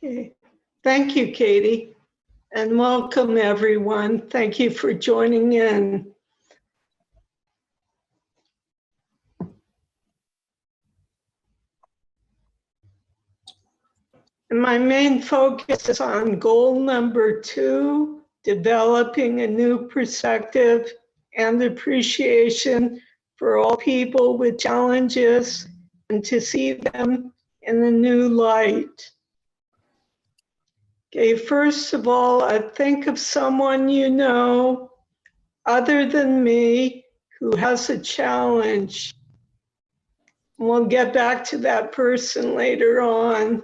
Okay. Thank you, Katie, and welcome everyone. Thank you for joining in. And my main focus is on goal number 2, developing a new perspective and appreciation for all people with challenges and to see them in a new light. Okay, first of all, think of someone you know other than me who has a challenge. We'll get back to that person later on.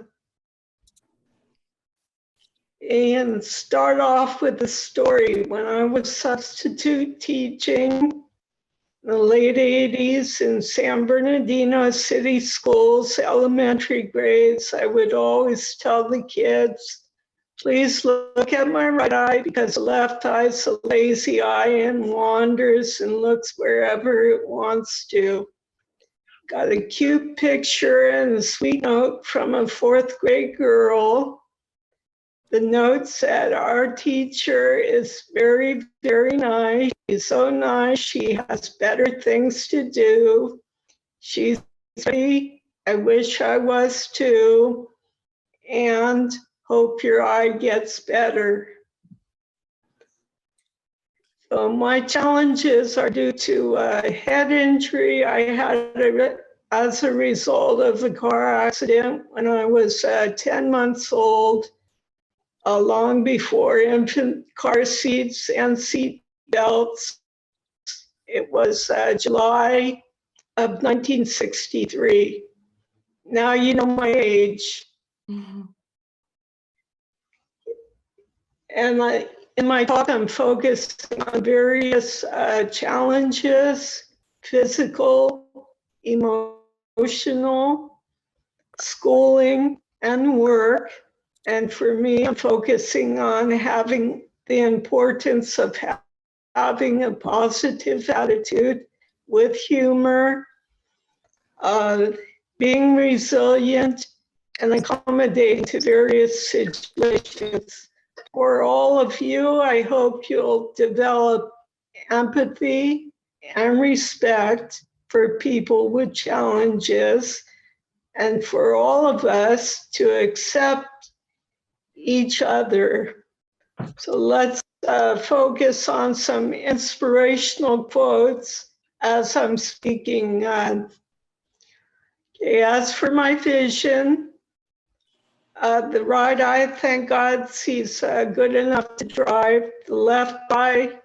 And start off with a story. When I was substitute teaching in the late 80s in San Bernardino City Schools, elementary grades, I would always tell the kids, please look at my right eye because the left eye is a lazy eye and wanders and looks wherever it wants to. Got a cute picture and a sweet note from a 4th grade girl. The note said, our teacher is very, very nice. She's so nice. She has better things to do. She's pretty. I wish I was too. And hope your eye gets better. So my challenges are due to a head injury I had as a result of a car accident when I was 10 months old. Long before infant car seats and seat belts. It was July of 1963. Now you know my age. Mm-hmm. And in my talk, I'm focusing on various challenges, physical, emotional, schooling, and work. And for me, I'm focusing on having the importance of having a positive attitude with humor, being resilient, and accommodating to various situations. For all of you, I hope you'll develop empathy and respect for people with challenges, and for all of us to accept each other. So let's focus on some inspirational quotes as I'm speaking. Okay, as for my vision, the right eye, thank God, sees good enough to drive. The left eye,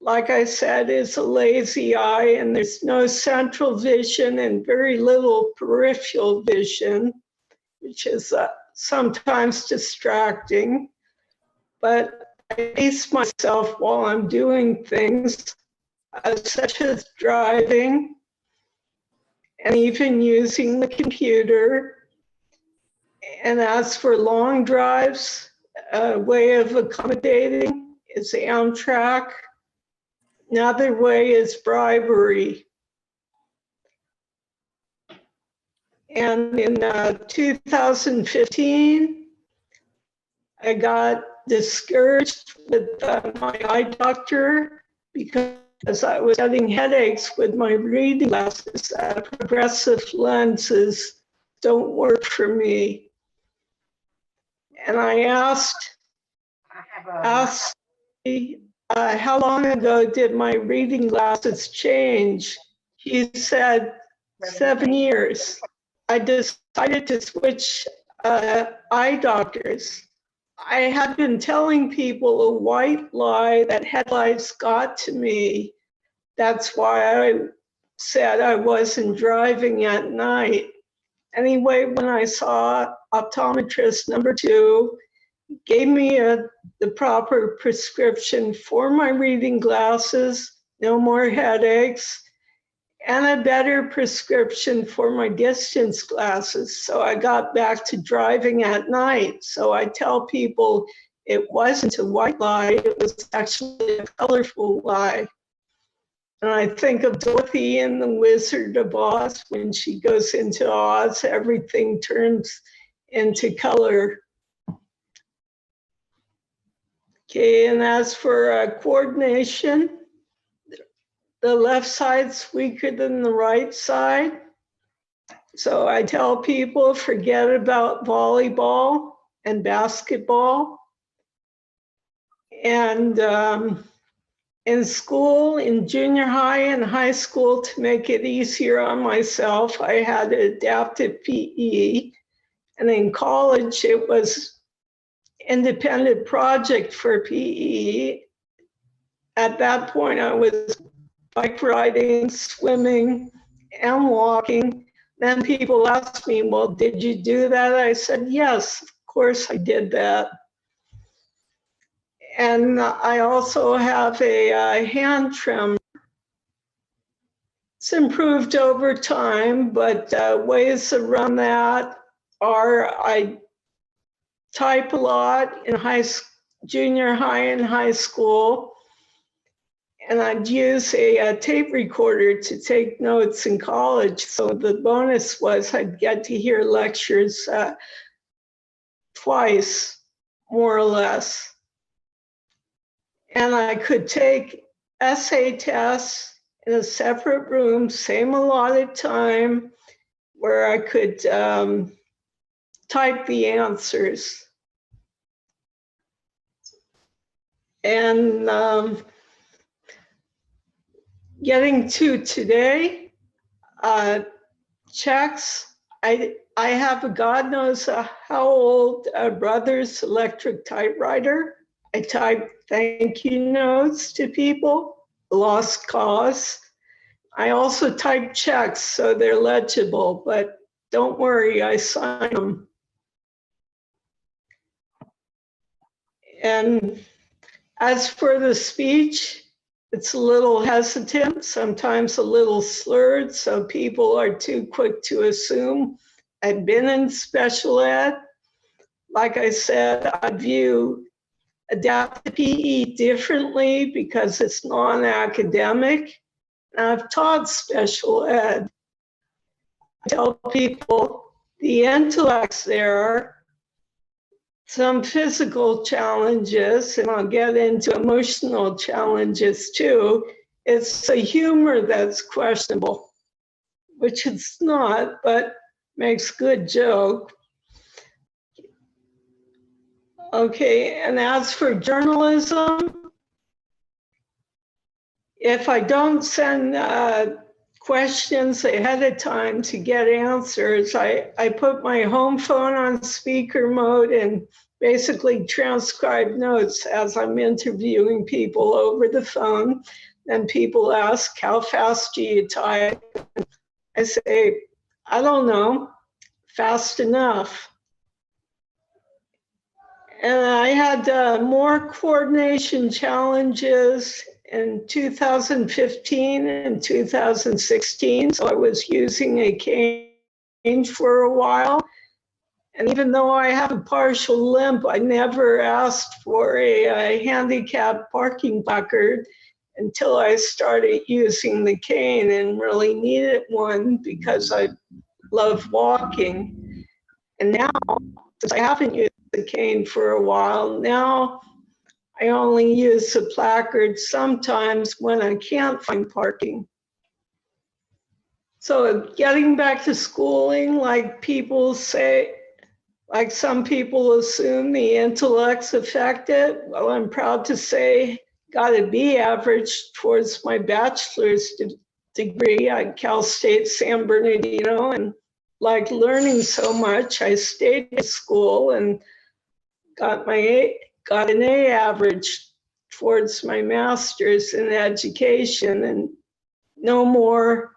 like I said, is a lazy eye, and there's no central vision and very little peripheral vision, which is sometimes distracting, but I pace myself while I'm doing things such as driving and even using the computer. And as for long drives, a way of accommodating is Amtrak. Another way is bribery. And in 2015, I got discouraged with my eye doctor because I was getting headaches with my reading glasses. Progressive lenses don't work for me. And I asked how long ago did my reading glasses change? He said 7 years. I decided to switch eye doctors. I had been telling people a white lie that headlights got to me. That's why I said I wasn't driving at night. Anyway, when I saw optometrist number 2, gave me the proper prescription for my reading glasses, no more headaches, and a better prescription for my distance glasses. So I got back to driving at night. So I tell people it wasn't a white lie, it was actually a colorful lie. And I think of Dorothy in The Wizard of Oz. When she goes into Oz, everything turns into color. Okay, and as for coordination, the left side's weaker than the right side. So I tell people, forget about volleyball and basketball. And in school, in junior high and high school, to make it easier on myself, I had adaptive PE. And in college, it was independent project for PE. At that point, I was bike riding, swimming, and walking. Then people asked me, well, did you do that? I said, yes, of course I did that. And I also have a hand trimmer. It's improved over time, but ways around that are I type a lot in junior high and high school, and I'd use a tape recorder to take notes in college. So the bonus was I'd get to hear lectures twice, more or less. And I could take essay tests in a separate room, same allotted time, where I could type the answers. And getting to today, checks. I have a God knows how old brother's electric typewriter. I type thank you notes to people, lost cause. I also type checks so they're legible, but don't worry, I sign them. And as for the speech, it's a little hesitant, sometimes a little slurred, so people are too quick to assume I've been in special ed. Like I said, I view adaptive PE differently because it's non-academic. And I've taught special ed. I tell people the intellect's there, some physical challenges, and I'll get into emotional challenges too. It's the humor that's questionable, which it's not, but makes good joke. Okay, and as for journalism, if I don't send questions ahead of time to get answers, I put my home phone on speaker mode and basically transcribe notes as I'm interviewing people over the phone. Then people ask, how fast do you type? I say, I don't know, fast enough. And I had more coordination challenges in 2015 and 2016. So I was using a cane for a while. And even though I have a partial limp, I never asked for a handicap parking placard until I started using the cane and really needed one because I love walking. And now, since I haven't used the cane for a while, now I only use the placard sometimes when I can't find parking. So getting back to schooling, like people say, like some people assume the intellect's affected. Well, I'm proud to say, got a B average towards my bachelor's degree at Cal State San Bernardino, and like learning so much, I stayed in school and got an A average towards my master's in education, and no more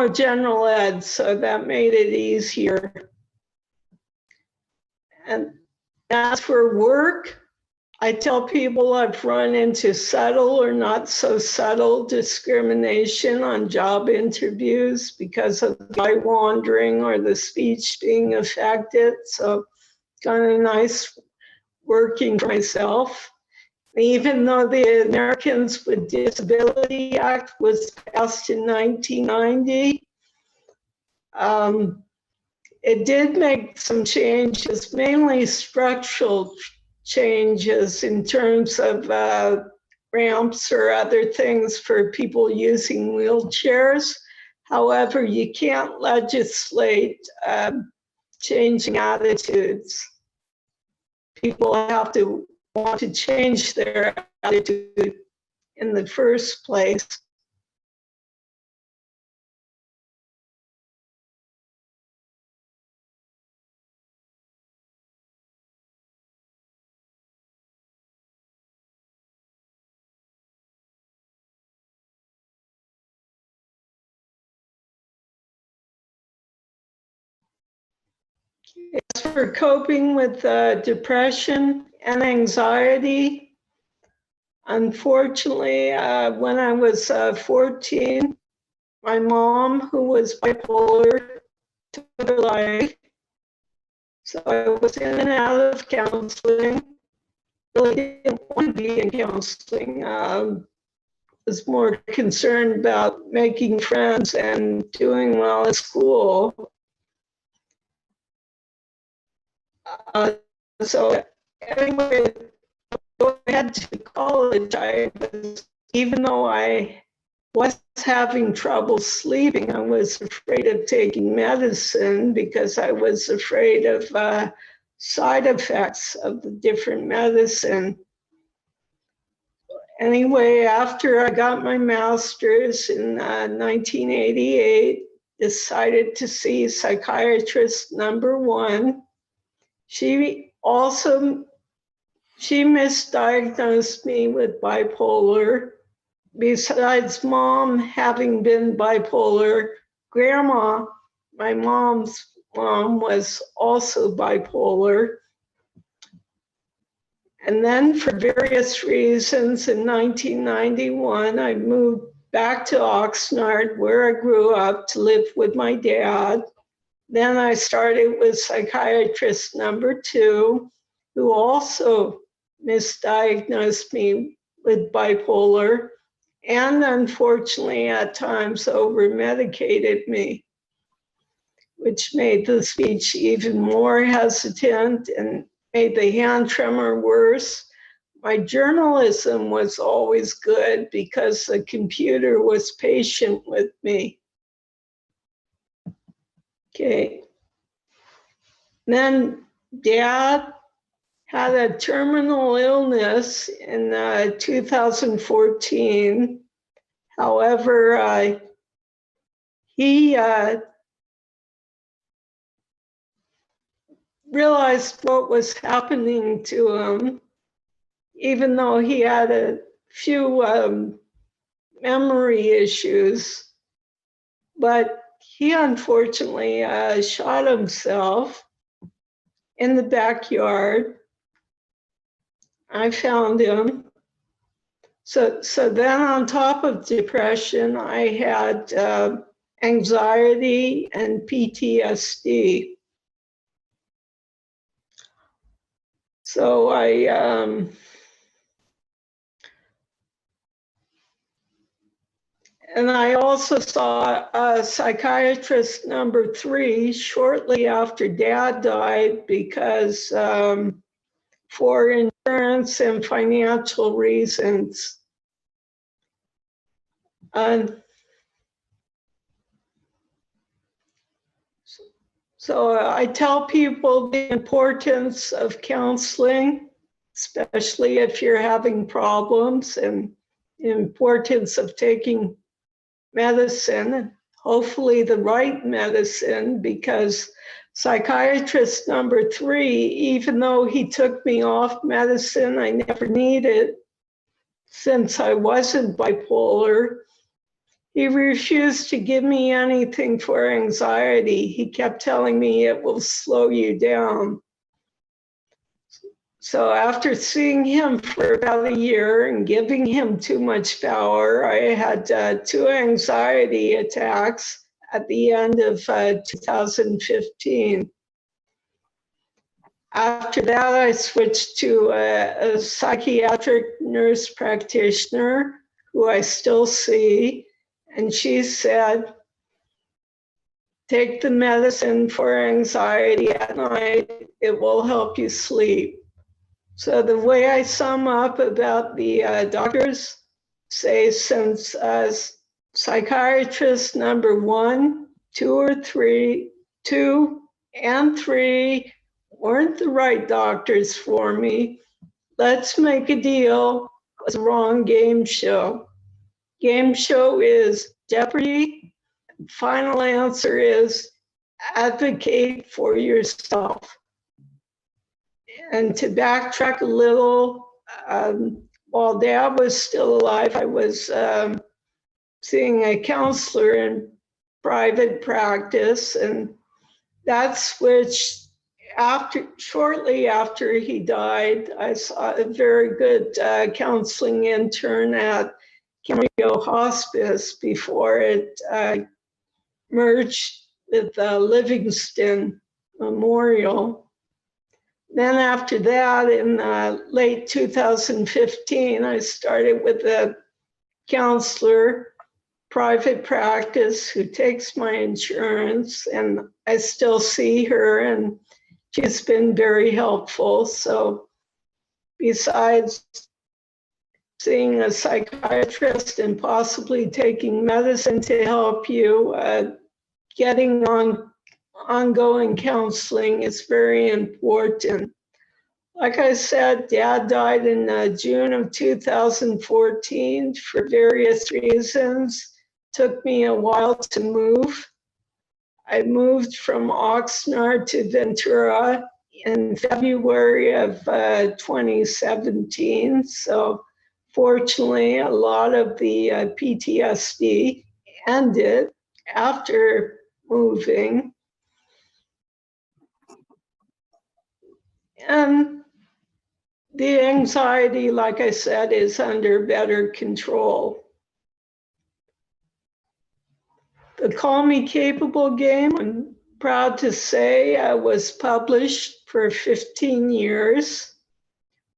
general ed, so that made it easier. And as for work, I tell people I've run into subtle or not so subtle discrimination on job interviews because of the eye wandering or the speech being affected. So kind of nice working for myself. Even though the Americans with Disability Act was passed in 1990, it did make some changes, mainly structural changes in terms of ramps or other things for people using wheelchairs. However, you can't legislate changing attitudes. People have to want to change their attitude in the first place. As for coping with depression and anxiety, unfortunately, when I was 14, my mom, who was bipolar, took her life. So I was in and out of counseling. Really didn't want to be in counseling. Was more concerned about making friends and doing well at school. So anyway, I went to college. Even though I was having trouble sleeping, I was afraid of taking medicine because I was afraid of side effects of the different medicine. Anyway, after I got my master's in 1988, decided to see psychiatrist number one. She misdiagnosed me with bipolar. Besides mom having been bipolar, grandma, my mom's mom, was also bipolar. And then for various reasons in 1991, I moved back to Oxnard, where I grew up, to live with my dad. Then I started with psychiatrist number two, who also misdiagnosed me with bipolar and unfortunately at times over-medicated me, which made the speech even more hesitant and made the hand tremor worse. My journalism was always good because the computer was patient with me. Okay. Then Dad had a terminal illness in 2014. However, he realized what was happening to him, even though he had a few memory issues. But he unfortunately shot himself in the backyard. I found him. So then on top of depression, I had anxiety and PTSD. So I also saw a psychiatrist number three shortly after Dad died because for insurance and financial reasons. So I tell people the importance of counseling, especially if you're having problems, and the importance of taking medicine, hopefully the right medicine, because psychiatrist number three, even though he took me off medicine I never needed since I wasn't bipolar, he refused to give me anything for anxiety. He kept telling me it will slow you down. So after seeing him for about a year and giving him too much power, I had 2 anxiety attacks at the end of 2015. After that, I switched to a psychiatric nurse practitioner who I still see. And she said, take the medicine for anxiety at night. It will help you sleep. So the way I sum up about the doctors, say since psychiatrist number 1, 2, or 3, 2 and 3 weren't the right doctors for me, let's make a deal. It was the wrong game show. Game show is Jeopardy. Final answer is advocate for yourself. And to backtrack a little, while Dad was still alive, I was seeing a counselor in private practice, and that switched shortly after he died. I saw a very good counseling intern at Camarillo Hospice before it merged with Livingston Memorial. Then after that, in late 2015, I started with a counselor, private practice, who takes my insurance, and I still see her, and she's been very helpful. So besides seeing a psychiatrist and possibly taking medicine to help you, getting on ongoing counseling is very important. Like I said, Dad died in June of 2014 for various reasons. Took me a while to move. I moved from Oxnard to Ventura in February of 2017. So fortunately, a lot of the PTSD ended after moving. And the anxiety, like I said, is under better control. The Call Me Capable game, I'm proud to say, was published for 15 years,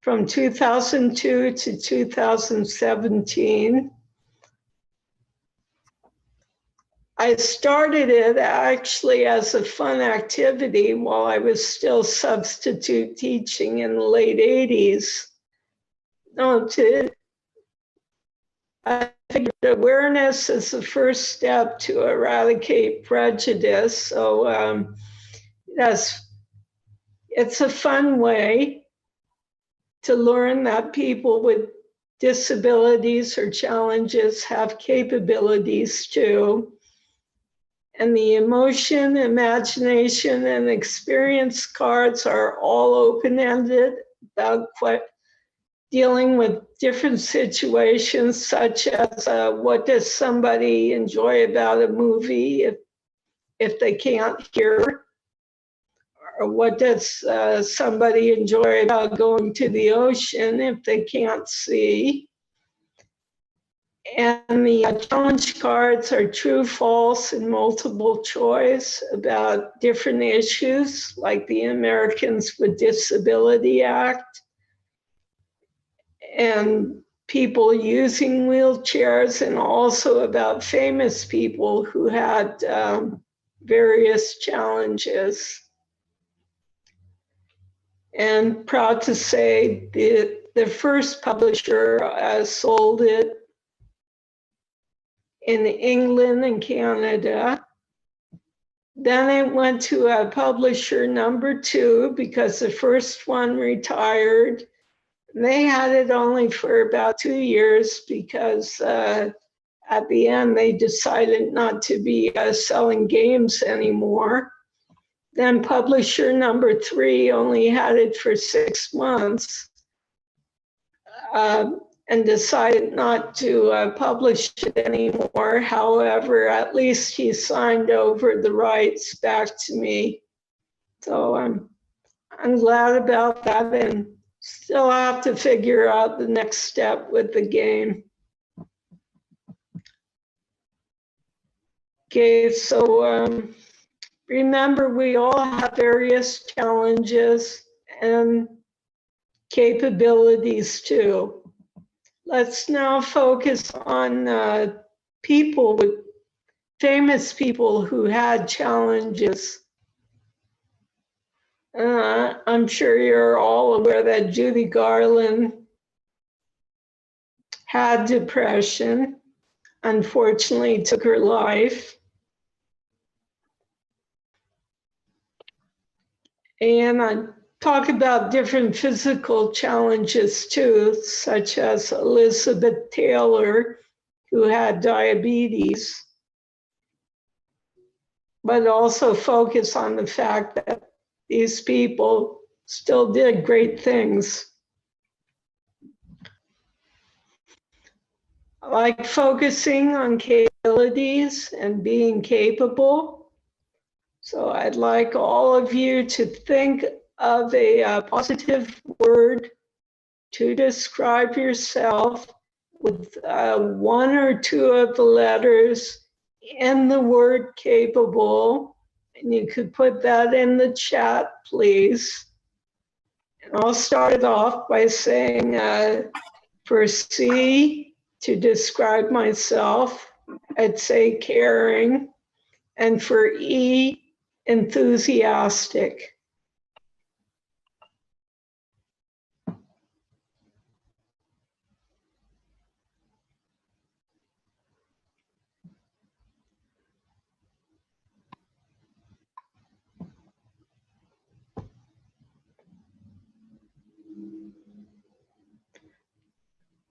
from 2002 to 2017. I started it actually as a fun activity while I was still substitute teaching in the late 80s. I figured awareness is the first step to eradicate prejudice. So it's a fun way to learn that people with disabilities or challenges have capabilities too. And the emotion, imagination, and experience cards are all open-ended about dealing with different situations, such as what does somebody enjoy about a movie if they can't hear? Or what does somebody enjoy about going to the ocean if they can't see? And the challenge cards are true, false, and multiple choice about different issues, like the Americans with Disability Act and people using wheelchairs, and also about famous people who had various challenges. And proud to say the first publisher sold it in England and Canada. Then it went to a publisher number 2 because the first one retired. They had it only for about 2 years because at the end they decided not to be selling games anymore. Then publisher number 3 only had it for 6 months. And decided not to publish it anymore. However, at least he signed over the rights back to me. So I'm glad about that, and still have to figure out the next step with the game. Okay, so remember, we all have various challenges and capabilities too. Let's now focus on people with famous people who had challenges. I'm sure you're all aware that Judy Garland had depression, unfortunately took her life. And I talk about different physical challenges too, such as Elizabeth Taylor, who had diabetes, but also focus on the fact that these people still did great things. I like focusing on capabilities and being capable. So I'd like all of you to think of a positive word to describe yourself with one or two of the letters in the word capable. And you could put that in the chat, please. And I'll start it off by saying for C, to describe myself, I'd say caring. And for E, enthusiastic.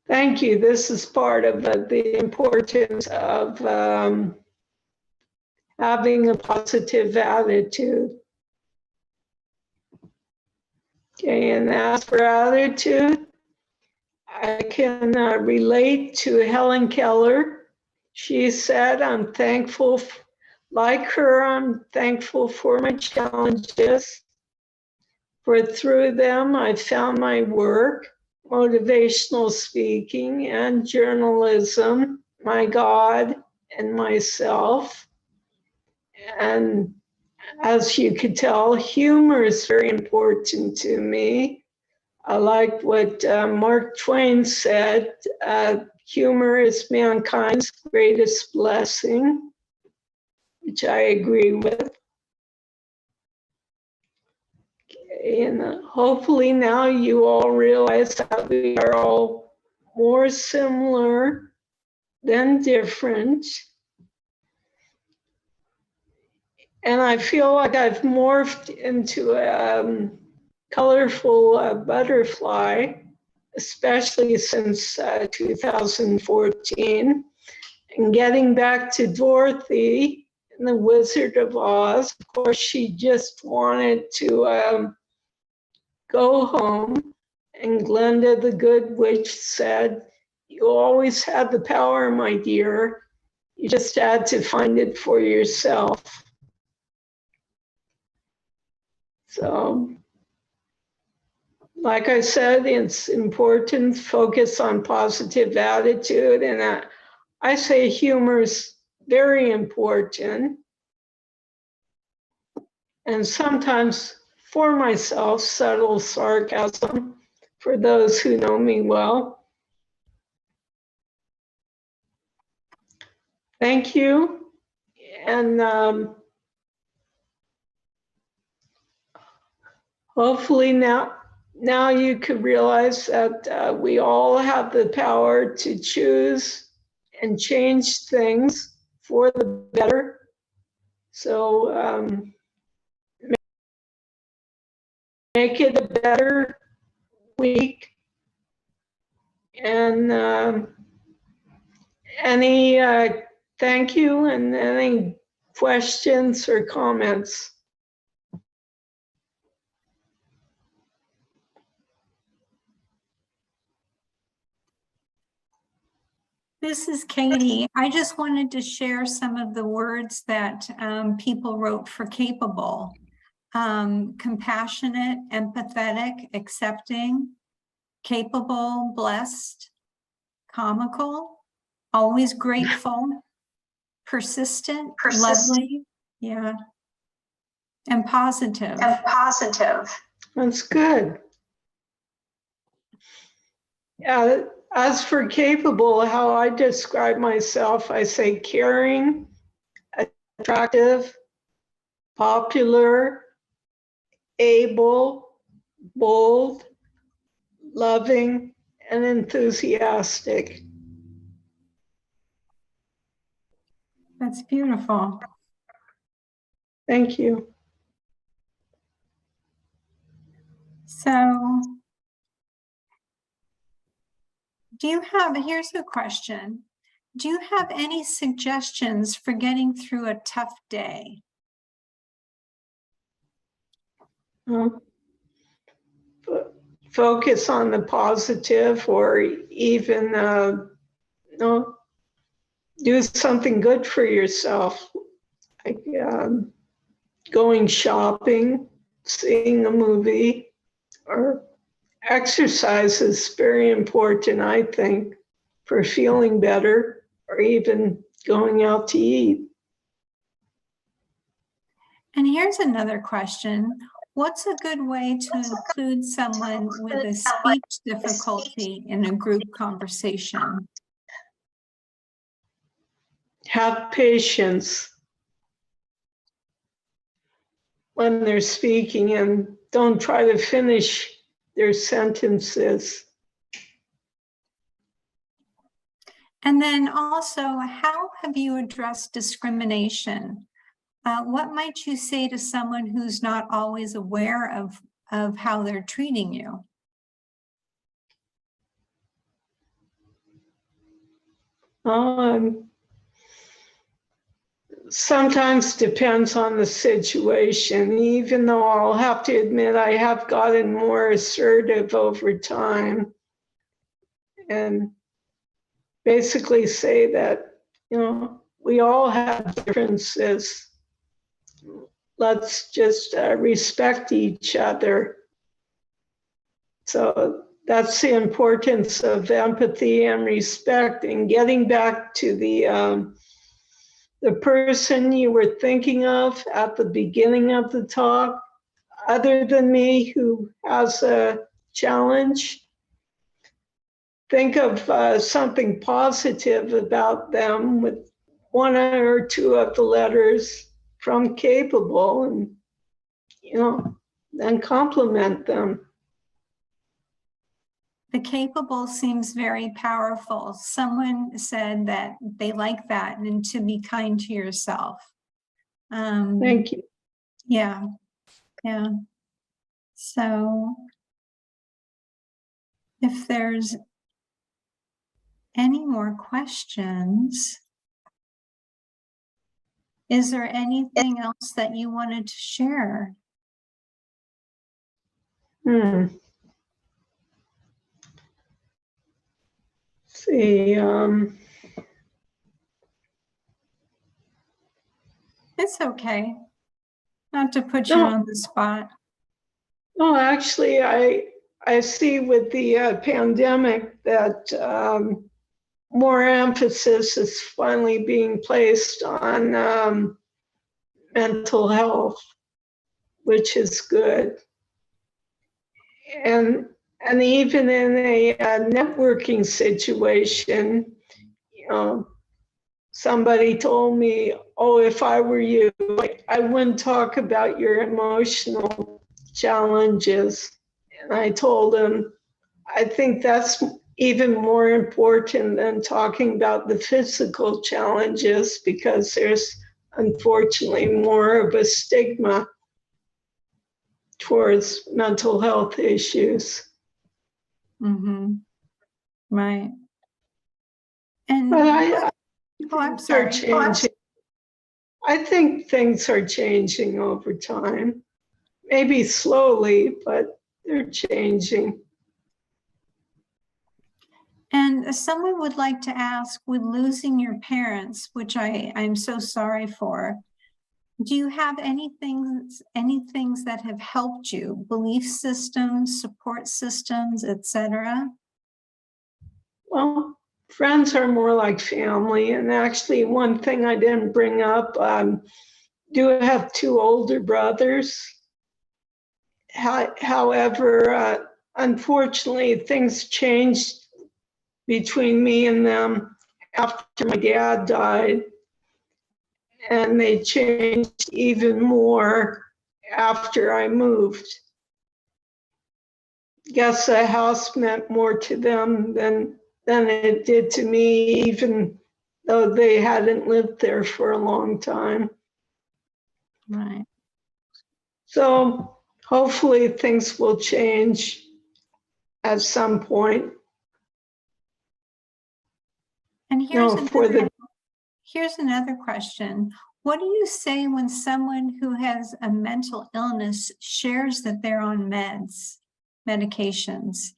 Thank you. This is part of the importance of having a positive attitude. Okay, and as for attitude, I can relate to Helen Keller. She said, I'm thankful, like her, I'm thankful for my challenges, for through them I found my work, motivational speaking and journalism, my God and myself. And as you could tell, humor is very important to me. I like what Mark Twain said, humor is mankind's greatest blessing, which I agree with. And hopefully now you all realize that we are all more similar than different. And I feel like I've morphed into a colorful butterfly, especially since 2014. And getting back to Dorothy and the Wizard of Oz, of course, she just wanted to go home. And Glenda the Good Witch said, you always had the power, my dear. You just had to find it for yourself. So, like I said, it's important to focus on positive attitude. And I say humor is very important. And sometimes for myself, subtle sarcasm for those who know me well. Thank you. And hopefully now you could realize that we all have the power to choose and change things for the better. So make it a better week. And any thank you and any questions or comments? This is Katie. I just wanted to share some of the words that people wrote for capable. Compassionate, empathetic, accepting, capable, blessed, comical, always grateful, persistent, lovely, yeah, and positive. That's good. Yeah, as for capable, how I describe myself, I say caring, attractive, popular, able, bold, loving, and enthusiastic. That's beautiful. Thank you. So, here's a question. Do you have any suggestions for getting through a tough day? Focus on the positive, or even do something good for yourself, like going shopping, seeing a movie, or exercise is very important, I think, for feeling better, or even going out to eat. And here's another question. What's a good way to include someone with a speech difficulty in a group conversation? Have patience when they're speaking, and don't try to finish their sentences. And then also, how have you addressed discrimination? What might you say to someone who's not always aware of how they're treating you? Sometimes depends on the situation, even though I'll have to admit I have gotten more assertive over time, and basically say that, we all have differences. Let's just respect each other. So that's the importance of empathy and respect. And getting back to the person you were thinking of at the beginning of the talk, other than me, who has a challenge, think of something positive about them with one or two of the letters from capable, and then compliment them. The capable seems very powerful. Someone said that they like that, and to be kind to yourself. Thank you. Yeah. So if there's any more questions, is there anything else that you wanted to share? See, It's okay. Not to put you on the spot. No, actually, I see with the pandemic that more emphasis is finally being placed on mental health, which is good. And even in a networking situation, somebody told me, oh, if I were you, I wouldn't talk about your emotional challenges. And I told him, I think that's even more important than talking about the physical challenges, because there's unfortunately more of a stigma towards mental health issues. Mm-hmm. Right. And but I'm sorry. I think things are changing over time. Maybe slowly, but they're changing. And someone would like to ask, with losing your parents, which I'm so sorry for, do you have any things that have helped you? Belief systems, support systems, etc.? Well, friends are more like family. And actually, one thing I didn't bring up, do have two older brothers. However, unfortunately, things changed between me and them after my dad died. and they changed even more after I moved. Guess the house meant more to them than it did to me, even though they hadn't lived there for a long time. Right. So hopefully things will change at some point. And No, here's another question. What do you say when someone who has a mental illness shares that they're on medications?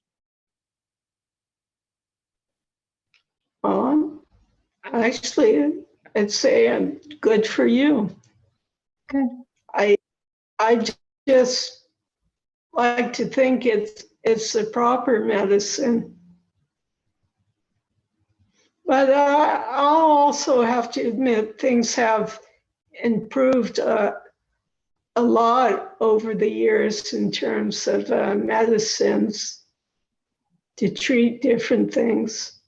Actually, I'd say I'm good for you. Good. I just like to think it's the proper medicine. But I'll also have to admit things have improved a lot over the years in terms of medicines to treat different things.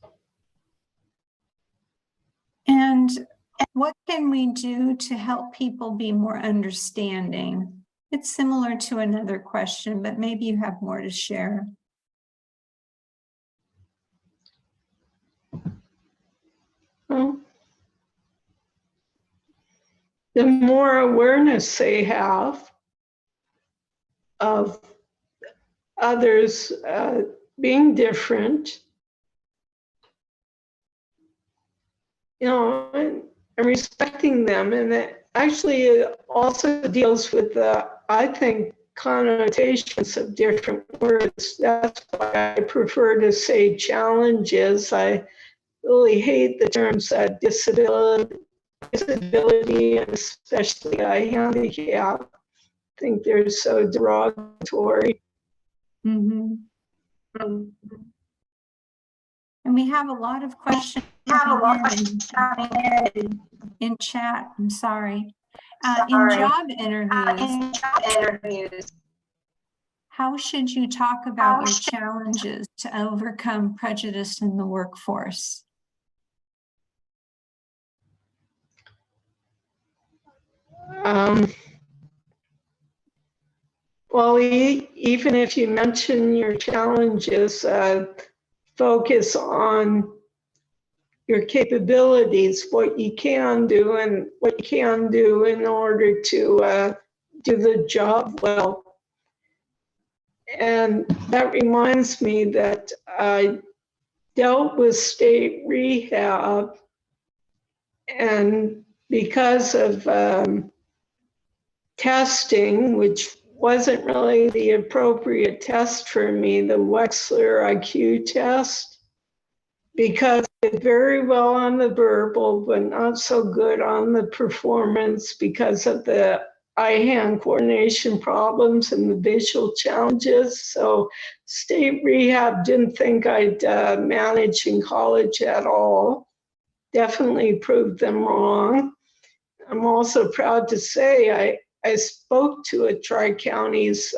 And what can we do to help people be more understanding? It's similar to another question, but maybe you have more to share. Well, the more awareness they have of others being different, and respecting them. And it actually also deals with the, I think, connotations of different words. That's why I prefer to say challenges. I really hate the terms disability and especially handicap. I think they're so derogatory. Mm-hmm. And we have a lot of questions in chat. I'm sorry. In job interviews, how should you talk about your challenges to overcome prejudice in the workforce? Well, even if you mention your challenges, focus on your capabilities, what you can do and what you can do in order to do the job well. And that reminds me that I dealt with state rehab, and because of testing, which wasn't really the appropriate test for me, the Wechsler IQ test, because it very well on the verbal, but not so good on the performance because of the eye-hand coordination problems and the visual challenges. So state rehab didn't think I'd manage in college at all. Definitely proved them wrong. I'm also proud to say I spoke to a Tri-Counties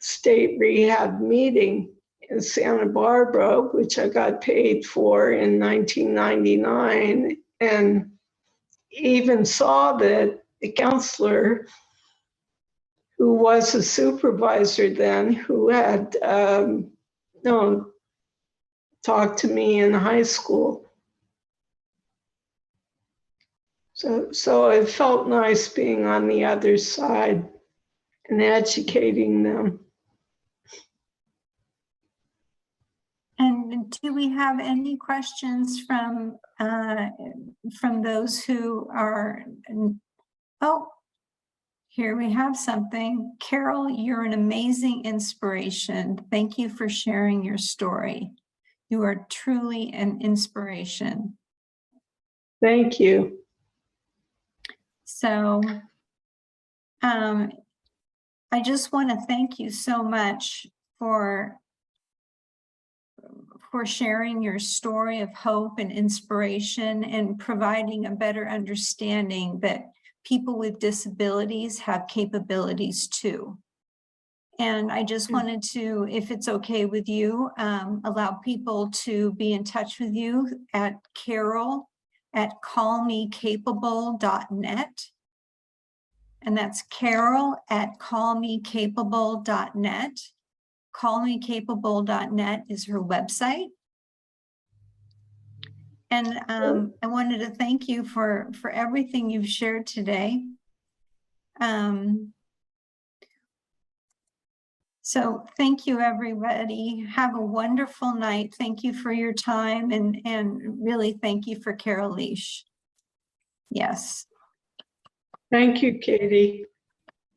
state rehab meeting in Santa Barbara, which I got paid for in 1999, and even saw that the counselor, who was a supervisor then, who had talked to me in high school. So it felt nice being on the other side and educating them. And do we have any questions from those who are? Oh, here we have something. Carol, you're an amazing inspiration. Thank you for sharing your story. You are truly an inspiration. Thank you. So I just want to thank you so much for sharing your story of hope and inspiration and providing a better understanding that people with disabilities have capabilities too. And I just wanted to, if it's okay with you, allow people to be in touch with you at Carol at callmecapable.net. And that's Carol at callmecapable.net. Callmecapable.net is her website. And I wanted to thank you for everything you've shared today. So thank you, everybody. Have a wonderful night. Thank you for your time, and really thank you for Carol Leash. Yes. Thank you, Katie.